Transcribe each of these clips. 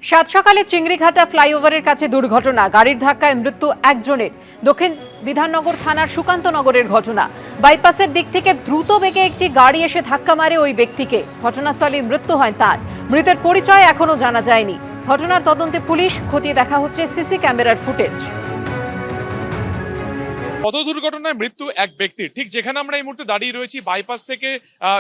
সাত সকালে চিংড়িঘাটা ফ্লাইওভারের কাছে দুর্ঘটনা, গাড়ির ধাক্কায় মৃত্যু একজনের। দক্ষিণ বিধাননগর থানার সুকান্তনগরের ঘটনা। বাইপাসের দিক থেকে দ্রুত বেগে একটি গাড়ি এসে ধাক্কা মারে ওই ব্যক্তিকে। ঘটনাস্থলে মৃত্যু হয় তার। মৃতের পরিচয় এখনো জানা যায়নি। ঘটনার তদন্তে পুলিশ, খতিয়ে দেখা হচ্ছে সিসি ক্যামেরার ফুটেজ। পথ দুর্ঘটনায় মৃত্যু এক ব্যক্তির। ঠিক যেখানে আমরা এই মুহূর্তে দাঁড়িয়ে রয়েছি, বাইপাস থেকে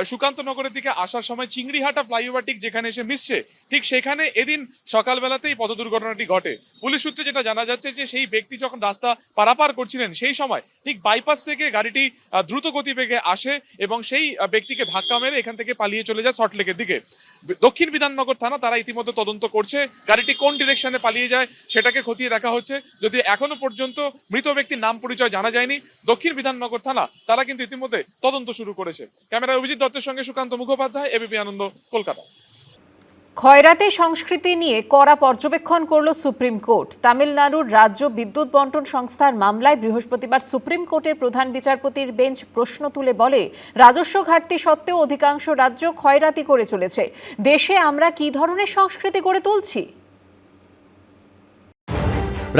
সুকান্তনগরের দিকে আসার সময় চিংড়িহাটা ফ্লাইওভার ঠিক যেখানে এসে মিশছে, ঠিক সেখানে এদিন সকালবেলাতেই পথ দুর্ঘটনাটি ঘটে। পুলিশ সূত্রে যেটা জানা যাচ্ছে যে সেই ব্যক্তি যখন রাস্তা পারাপার করছিলেন সেই সময় ঠিক বাইপাস থেকে গাড়িটি দ্রুত গতিবেগে আসে এবং সেই ব্যক্তিকে ধাক্কা মেরে এখান থেকে পালিয়ে চলে যায় সল্টলেকের দিকে। দক্ষিণ বিধাননগর থানা তারা ইতিমধ্যে তদন্ত করছে, গাড়িটি কোন ডিরেকশনে পালিয়ে যায় সেটাকে খতিয়ে দেখা হচ্ছে। যদি এখনো পর্যন্ত মৃত ব্যক্তির নাম পরিচয় জানা যায়নি, দক্ষিণ বিধাননগর থানা তারা কিন্তু ইতিমধ্যে তদন্ত শুরু করেছে। ক্যামেরায় অভিজিৎ দত্তের সঙ্গে সুকান্ত মুখোপাধ্যায়, এবিপি আনন্দ, কলকাতা। খয়রাতি সংস্কৃতি নিয়ে কড়া পর্যবেক্ষণ করল সুপ্রিম কোর্ট। তামিলনাড়ুর রাজ্য বিদ্যুৎ বন্টন সংস্থার মামলায় বৃহস্পতিবার সুপ্রিম কোর্টের প্রধান বিচারপতির বেঞ্চ প্রশ্ন তুলে বলে, রাজস্ব ঘাটতি সত্ত্বেও অধিকাংশ রাজ্য খয়রাতি করে চলেছে। দেশে আমরা কি ধরনের সংস্কৃতি গড়ে তুলছি?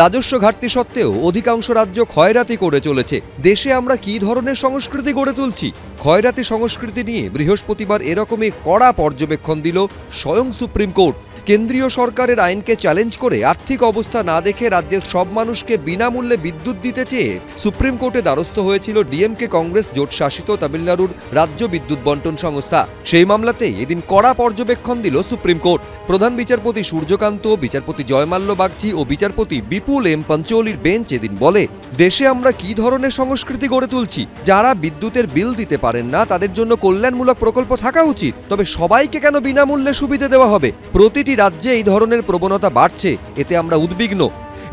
রাজস্ব ঘাটতি সত্ত্বেও অধিকাংশ রাজ্য খয়রাতি করে চলেছে। দেশে আমরা কি ধরনের সংস্কৃতি গড়ে তুলছি? খয়রাতি সংস্কৃতি নিয়ে বৃহস্পতিবার এরকমই কড়া পর্যবেক্ষণ দিল স্বয়ং সুপ্রিম কোর্ট। কেন্দ্রীয় সরকারের আইনকে চ্যালেঞ্জ করে আর্থিক অবস্থা না দেখে রাজ্যের সব মানুষকে বিনামূল্যে বিদ্যুৎ দিতে চেয়ে সুপ্রিম কোর্টে দ্বারস্থ হয়েছিল ডিএমকে কংগ্রেস জোট শাসিত তামিলনাড়ুর রাজ্য বিদ্যুৎ বন্টন সংস্থা। সেই মামলাতেই এদিন কড়া পর্যবেক্ষণ দিল সুপ্রিম কোর্ট। প্রধান বিচারপতি সূর্যকান্ত, বিচারপতি জয়মাল্য বাগচি ও বিচারপতি বিপুল এম পঞ্চৌলির বেঞ্চ এদিন বলে, দেশে আমরা কি ধরনের সংস্কৃতি গড়ে তুলছি? যারা বিদ্যুতের বিল দিতে পারেন না তাদের জন্য কল্যাণমূলক প্রকল্প থাকা উচিত, তবে সবাইকে কেন বিনামূল্যে সুবিধা দেওয়া হবে? প্রতিটি রাজ্যে এই ধরনের প্রবণতা বাড়ছে, এতে আমরা উদ্বিগ্ন।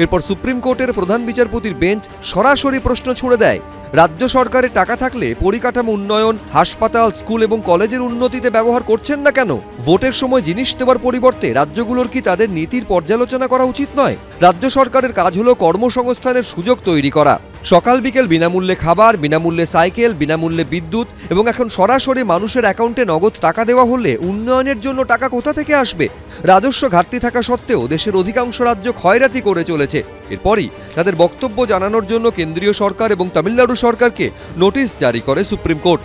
এরপর সুপ্রিম কোর্টের প্রধান বিচারপতির বেঞ্চ সরাসরি প্রশ্ন ছুড়ে দেয়, রাজ্য সরকারের টাকা থাকলে পরিকাঠামো উন্নয়ন, হাসপাতাল, স্কুল এবং কলেজের উন্নতিতে ব্যবহার করছেন না কেন? ভোটের সময় জিনিস দেওয়ার পরিবর্তে রাজ্যগুলোর কি তাদের নীতির পর্যালোচনা করা উচিত নয়? রাজ্য সরকারের কাজ হলো কর্মসংস্থানের সুযোগ তৈরি করা। সকাল বিকেল বিনামূল্যে খাবার, বিনামূল্যে সাইকেল, বিনামূল্যে বিদ্যুৎ এবং এখন সরাসরি মানুষের অ্যাকাউন্টে নগদ টাকা দেওয়া হলে উন্নয়নের জন্য টাকা কোথা থেকে আসবে? রাজস্ব ঘাটতি থাকা সত্ত্বেও দেশের অধিকাংশ রাজ্য খয়রাতি করে চলেছে। এরপরই তাদের বক্তব্য জানানোর জন্য কেন্দ্রীয় সরকার এবং তামিলনাড়ু সরকারকে নোটিশ জারি করে সুপ্রিম কোর্ট।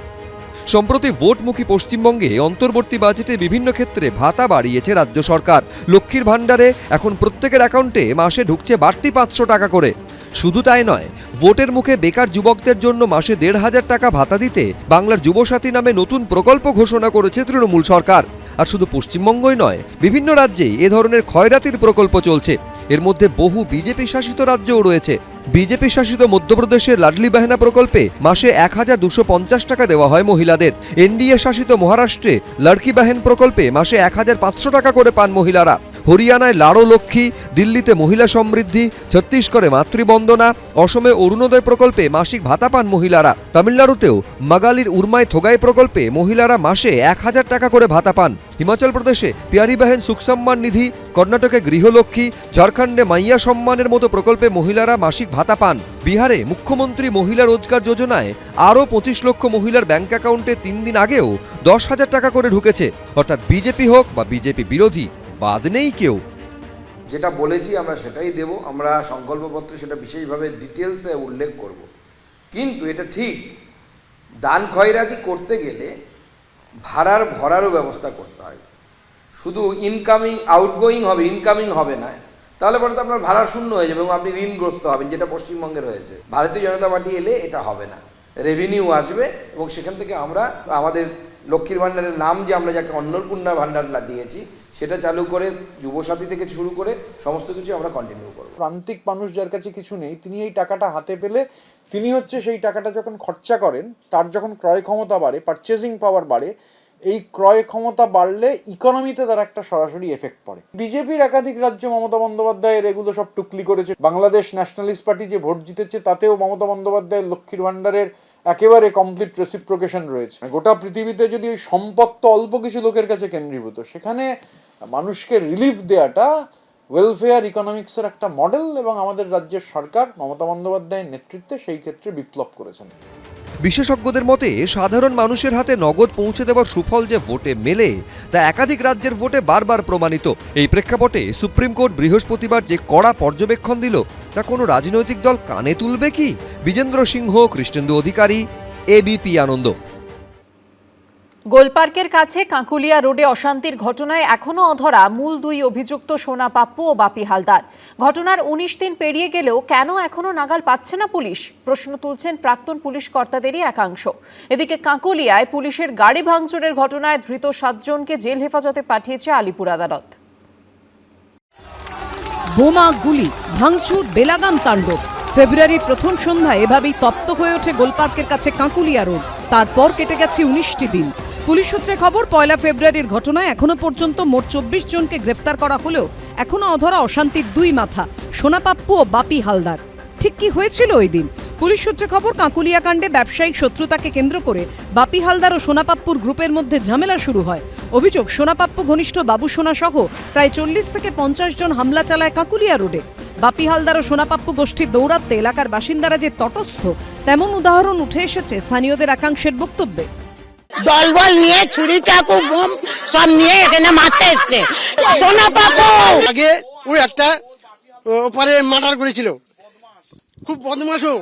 সম্প্রতি ভোটমুখী পশ্চিমবঙ্গে অন্তর্বর্তী বাজেটে বিভিন্ন ক্ষেত্রে ভাতা বাড়িয়েছে রাজ্য সরকার। লক্ষ্মীর ভাণ্ডারে এখন প্রত্যেকের অ্যাকাউন্টে মাসে ঢুকছে বাড়তি 500 টাকা করে। শুধু তাই নয়, ভোটের মুখে বেকার যুবকদের জন্য মাসে 1,500 টাকা ভাতা দিতে বাংলার যুবসাথী নামে নতুন প্রকল্প ঘোষণা করেছে তৃণমূল সরকার। আর শুধু পশ্চিমবঙ্গই নয়, বিভিন্ন রাজ্যেই এ ধরনের খয়রাতির প্রকল্প চলছে। এর মধ্যে বহু বিজেপি শাসিত রাজ্যও রয়েছে। বিজেপি শাসিত মধ্যপ্রদেশের লাডলি বেহেনা প্রকল্পে মাসে 1,250 টাকা দেওয়া হয় মহিলাদের। এনডিএ শাসিত মহারাষ্ট্রে লড়কি বেহেন প্রকল্পে মাসে 1,500 টাকা করে পান মহিলারা। হরিয়ানায় লাড়ো লক্ষ্মী, দিল্লিতে মহিলা সমৃদ্ধি, ছত্তিশগড়ে মাতৃবন্দনা, অসমে অরুণোদয় প্রকল্পে মাসিক ভাতা পান মহিলারা। তামিলনাড়ুতেও মাগালির উর্মাই থোগাই প্রকল্পে মহিলারা মাসে 1,000 টাকা করে ভাতা পান। হিমাচল প্রদেশে পিয়ারি বাহেন সুখ সম্মান নিধি, কর্ণাটকে গৃহলক্ষ্মী, ঝাড়খণ্ডে মাইয়া সম্মানের মতো প্রকল্পে মহিলারা মাসিক ভাতা পান। বিহারে মুখ্যমন্ত্রী মহিলা রোজগার যোজনায় আরও 25 লক্ষ মহিলার ব্যাংক অ্যাকাউন্টে 3 দিন আগেও 10,000 টাকা করে ঢুকেছে। অর্থাৎ বিজেপি হোক বা বিজেপি বিরোধী, বাদ নেই কেউ। যেটা বলেছি আমরা সেটাই দেব। আমরা সংকল্পপত্রে সেটা বিশেষভাবে ডিটেলসে উল্লেখ করব। কিন্তু এটা ঠিক, দান খয়রাতি করতে গেলে ভরারও ব্যবস্থা করতে হয়। শুধু আউটগোয়িং হবে, ইনকামিং হবে না, তাহলে পরে তো আপনার ভাড়া শূন্য হয়ে যাবে এবং আপনি ঋণগ্রস্ত হবেন, যেটা পশ্চিমবঙ্গে রয়েছে। ভারতীয় জনতা পার্টি এলে এটা হবে না, রেভিনিউ আসবে এবং সেখান থেকে আমরা আমাদের লক্ষ্মীর ভাণ্ডারের নাম যে আমরা যাকে অন্নপূর্ণা ভাণ্ডার দিয়েছি সেটা চালু করে যুবসাথী থেকে শুরু করে সমস্ত কিছু আমরা কন্টিনিউ করব। প্রান্তিক মানুষ যার কাছে কিছু নেই, তিনি এই টাকাটা হাতে পেলে তিনি সেই টাকাটা যখন খরচা করেন, তার যখন ক্রয় ক্ষমতা বাড়ে, পারচেজিং পাওয়ার বাড়ে, এই ক্রয় ক্ষমতা বাড়লে ইকোনমিতে তার একটা সরাসরি এফেক্ট পড়ে। বিজেপির একাধিক রাজ্য মমতা বন্দ্যোপাধ্যায়ের এগুলো সব টুকলি করেছে। বাংলাদেশ ন্যাশনালিস্ট পার্টি যে ভোট জিতেছে তাতেও মমতা বন্দ্যোপাধ্যায়ের লক্ষ্মীর ভাণ্ডারের একেবারে কমপ্লিট রেসিপ্রোকেশন রয়েছে। গোটা পৃথিবীতে যদি ওই সম্পদ তো অল্প কিছু লোকের কাছে কেন্দ্রীভূত, সেখানে মানুষকে রিলিফ দেওয়াটা ওয়েলফেয়ার ইকোনমিক্সের একটা মডেল এবং আমাদের রাজ্যের সরকার মমতা বন্দ্যোপাধ্যায়ের নেতৃত্বে সেই ক্ষেত্রে বিপ্লব করেছেন। বিশেষজ্ঞদের মতে সাধারণ মানুষের হাতে নগদ পৌঁছে দেওয়ার সুফল যে ভোটে মেলে তা একাধিক রাজ্যের ভোটে বারবার প্রমাণিত। এই প্রেক্ষাপটে সুপ্রিম কোর্ট বৃহস্পতিবার যে কড়া পর্যবেক্ষণ দিল তা কোনো রাজনৈতিক দল কানে তুলবে কি? বিজেন্দ্র সিংহ, কৃষ্ণেন্দু অধিকারী, এবিপি আনন্দ। গোলপার্কের কাছে কাঁকুলিয়া রোডে অশান্তির ঘটনায় এখনো অধরা মূল দুই অভিযুক্ত সোনা পাপ্পু ও বাপি হালদার। ঘটনার ১৯ দিন পেরিয়ে গেলেও কেন এখনো নাগাল পাচ্ছে না পুলিশ? প্রশ্ন তুলছেন প্রাক্তন পুলিশ কর্তাদেরই একাংশ। এদিকে কাঁকুলিয়ায় পুলিশের গাড়ি ভাঙচুরের ঘটনায় ধৃত ৭ জনকে জেল হেফাজতে পাঠিয়েছে আলিপুর আদালত। বোমা, গুলি, ভাঙচুর, বেলাগাম তাণ্ডব। ফেব্রুয়ারির প্রথম সন্ধ্যায় এভাবেই তপ্ত হয়ে ওঠে গোলপার্কের কাছে কাঁকুলিয়া রোড। তারপর কেটে গেছে ১৯টি দিন। পুলিশ সূত্রে খবর, ১ ফেব্রুয়ারির ঘটনায় এখনো পর্যন্ত মোট ২৪ জনকে গ্রেফতার করা হলেও এখনো অধরা অশান্তির দুই মাথা, সোনা পাপ্পু ও বাপি হালদার। ঠিক কি হয়েছিল ওই দিন? পুলিশ সূত্রে খবর, কাঁকুলিয়া কাণ্ডে ব্যবসায়িক শত্রুতাকে কেন্দ্র করে বাপি হালদার ও সোনা পাপ্পুর গ্রুপের মধ্যে ঝামেলা শুরু হয়। অভিযোগ, সোনা পাপ্পু ঘনিষ্ঠ বাবু সোনা সহ প্রায় ৪০ থেকে ৫০ জন হামলা চালায় কাঁকুলিয়া রোডে। বাপি হালদার ও সোনা পাপ্পু গোষ্ঠীর দৌরাত্ম্যে এলাকার বাসিন্দারা যে তটস্থ, তেমন উদাহরণ উঠে এসেছে স্থানীয়দের একাংশের বক্তব্যে। দলবল নিয়ে ছুরি চাকু বোম সব নিয়ে এখানে মারতে এসছে। সোনা পাপ্পু আগে ওই একটা ওপারে মার্ডার করেছিল, খুব বদমাশও।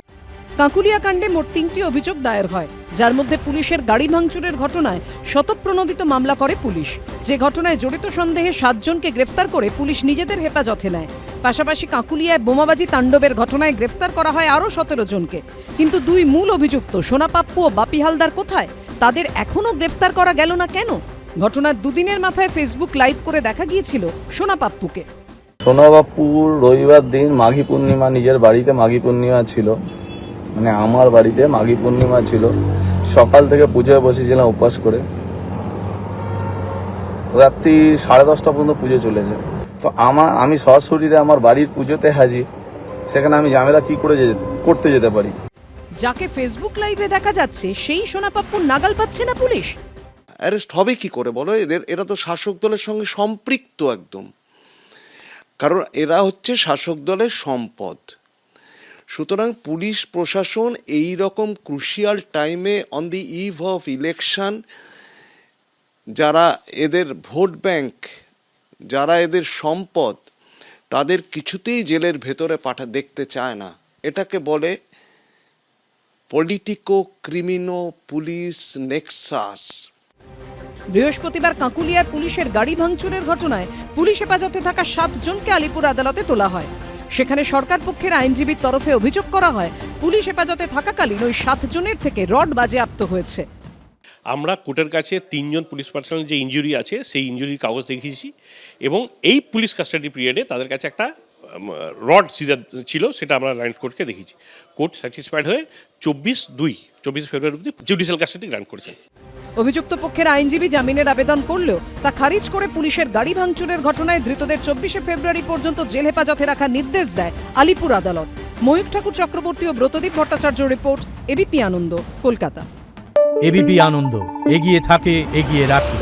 কাঁকুলিয়া কাণ্ডে মোট ৩টি অভিযোগ দায়ের হয়, যার মধ্যে পুলিশের গাড়ি ভাঙচুরের ঘটনায় শতপ্রণোদিত মামলা করে পুলিশ। যে ঘটনায় জড়িত সন্দেহে ৭ জনকে গ্রেফতার করে পুলিশ নিজেদের হেফাজতে নেয়। পাশাপাশি কাঁকুলিয়ায় বোমাবাজি তাণ্ডবের ঘটনায় গ্রেফতার করা হয় আরও ১৭ জনকে। কিন্তু দুই মূল অভিযুক্ত সোনা পাপ্পু ও বাপি হালদার কোথায়? তাদের এখনও গ্রেফতার করা গেল না কেন? ঘটনার দুদিনের মাথায় ফেসবুক লাইভ করে দেখা গিয়েছিল সোনা পাপ্পুকে। সোনা পাপ্পুর রবিবার দিন মাঘী পূর্ণিমা, নিজের বাড়িতে মাঘী পূর্ণিমা ছিল, মানে আমার বাড়িতে মাঘী পূর্ণিমা ছিল। সকাল থেকে পুজোয় বসেছিলাম উপবাস করে, রাত্রি 10:30 পর্যন্ত পুজো চলেছে। তো আমি সশরীরে আমার বাড়ির পুজোতে হাজির, সেখানে আমি ঝামেলা কি করে করতে যেতে পারি? যাকে ফেসবুক লাইভে দেখা যাচ্ছে সেই সোনা পাপ্পুর নাগাল পাচ্ছে না পুলিশ। অ্যারেস্ট হবে কি করে বলো? এরা তো শাসক দলের সঙ্গে সম্পৃক্ত একদম, কারণ এরা হচ্ছে শাসক দলের সম্পদ। সুতরাং পুলিশ প্রশাসন এই রকম ক্রুশিয়াল টাইমে on the eve of election, যারা এদের ভোট ব্যাংক, যারা এদের সম্পদ, তাদের কিছুতেই জেলের ভেতরে দেখতে চায় না। এটাকে বলে পলিটিকো ক্রিমিনো পুলিশ নেক্সাস। বৃহস্পতিবার কাঁকুলিয়ায় পুলিশের গাড়ি ভাঙচুরের ঘটনায় পুলিশ হেফাজতে থাকা ৭ জনকে আলিপুর আদালতে তোলা হয়। সেখানে সরকার পক্ষের আইনজীবীর তরফে অভিযোগ করা হয়, পুলিশ হেফাজতে থাকাকালীন ওই ৭ জনের থেকে রড বাজেয়াপ্ত হয়েছে। আমরা কোর্টের কাছে ৩ জন পুলিশ পার্সোনাল যে ইনজুরি আছে সেই ইনজুরির কাগজ দেখিয়েছি, এবং এই পুলিশ কাস্টাডি পিরিয়ডে তাদের কাছে একটা রড সিজার ছিল, সেটা আমরা লাইন কোর্টকে দেখিয়েছি। কোর্ট স্যাটিসফাইড হয়ে 24 ফেব্রুয়ারি অবধি জুডিশিয়াল কাস্টাডি গ্রান্ট করেছে। অভিযুক্ত পক্ষের আইনজীবী জামিনের আবেদন করলেও তা খারিজ করে পুলিশের গাড়ি ভাঙচুরের ঘটনায় ধৃতদের ২৪ ফেব্রুয়ারি পর্যন্ত জেল হেফাজতে রাখার নির্দেশ দেয় আলিপুর আদালত। ময়ূখ ঠাকুর চক্রবর্তী ও ব্রতদীপ ভট্টাচার্য রিপোর্ট, এবিপি আনন্দ, কলকাতা। এবিপি আনন্দ, এগিয়ে থাকে, এগিয়ে রাখে।